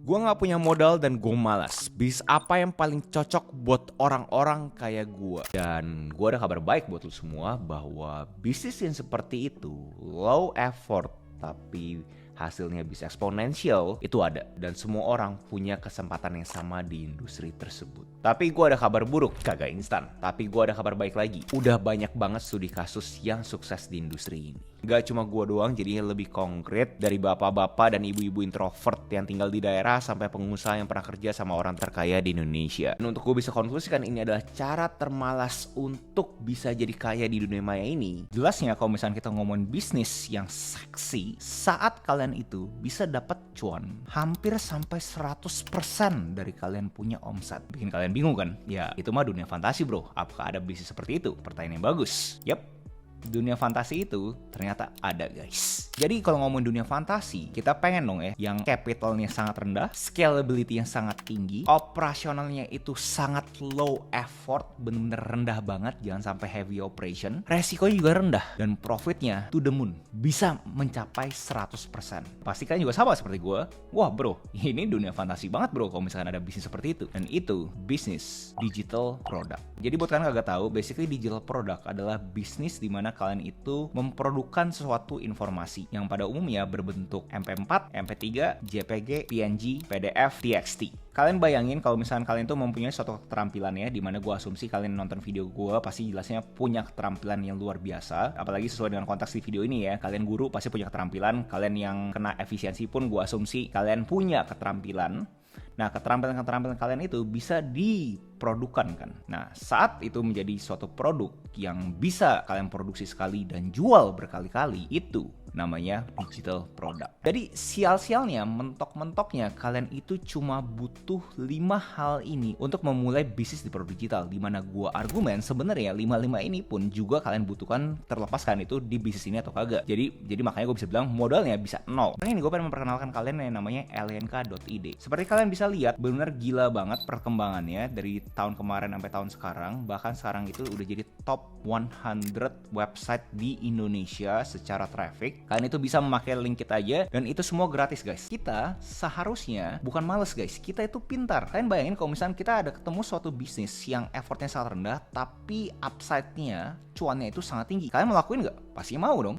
Gua nggak punya modal dan gue malas. Bis apa yang paling cocok buat orang-orang kayak gua? Dan gua ada kabar baik buat lu semua bahwa bisnis yang seperti itu, low effort tapi hasilnya bisa eksponensial, itu ada. Dan semua orang punya kesempatan yang sama di industri tersebut. Tapi gua ada kabar buruk, kagak instan. Tapi gua ada kabar baik lagi. Udah banyak banget studi kasus yang sukses di industri ini. Gak cuma gua doang, jadinya lebih konkret dari bapak-bapak dan ibu-ibu introvert yang tinggal di daerah sampai pengusaha yang pernah kerja sama orang terkaya di Indonesia. Dan untuk gue bisa konklusikan ini adalah cara termalas untuk bisa jadi kaya di dunia maya ini. Jelasnya kalau misalnya kita ngomongin bisnis yang seksi, saat kalian itu bisa dapat cuan hampir sampai 100% dari kalian punya omset. Bikin kalian bingung kan? Ya itu mah dunia fantasi bro. Apakah ada bisnis seperti itu? Pertanyaan yang bagus. Yap. Dunia fantasi itu ternyata ada guys. Jadi kalau ngomongin dunia fantasi, kita pengen dong ya yang capitalnya sangat rendah, scalability yang sangat tinggi, operasionalnya itu sangat low effort, bener-bener rendah banget, jangan sampai heavy operation, resikonya juga rendah, dan profitnya to the moon, bisa mencapai 100%. Pasti kalian juga sama seperti gue. Wah bro, ini dunia fantasi banget bro kalau misalkan ada bisnis seperti itu. Dan itu bisnis digital product. Jadi buat kalian kagak tahu, basically digital product adalah bisnis di mana kalian itu memproduksi suatu informasi yang pada umumnya berbentuk MP4, MP3, JPG, PNG, PDF, TXT. Kalian bayangin kalau misalkan kalian tuh mempunyai suatu keterampilan ya, dimana gue asumsi kalian nonton video gue pasti jelasnya punya keterampilan yang luar biasa, apalagi sesuai dengan konteks di video ini ya. Kalian guru pasti punya keterampilan, kalian yang kena efisiensi pun gue asumsi kalian punya keterampilan. Nah, keterampilan kalian itu bisa diprodukan kan. Nah, saat itu menjadi suatu produk yang bisa kalian produksi sekali dan jual berkali-kali, itu namanya digital product. Jadi sial-sialnya, mentok-mentoknya kalian itu cuma butuh 5 hal ini untuk memulai bisnis di produk digital. Dimana gua argumen sebenarnya 5 ini pun juga kalian butuhkan, terlepas kalian itu di bisnis ini atau kagak. Jadi makanya gue bisa bilang modalnya bisa 0. Nah, ini gue pengen memperkenalkan kalian yang namanya lnk.id. Seperti kalian bisa lihat, benar-benar gila banget perkembangannya dari tahun kemarin sampai tahun sekarang. Bahkan sekarang itu udah jadi top 100 website di Indonesia secara traffic. Kalian itu bisa memakai link kita aja, dan itu semua gratis guys. Kita seharusnya bukan males guys, kita itu pintar. Kalian bayangin kalau misalnya kita ada ketemu suatu bisnis yang effortnya sangat rendah, tapi upside-nya, cuannya itu sangat tinggi. Kalian mau lakuin nggak? Pasti mau dong.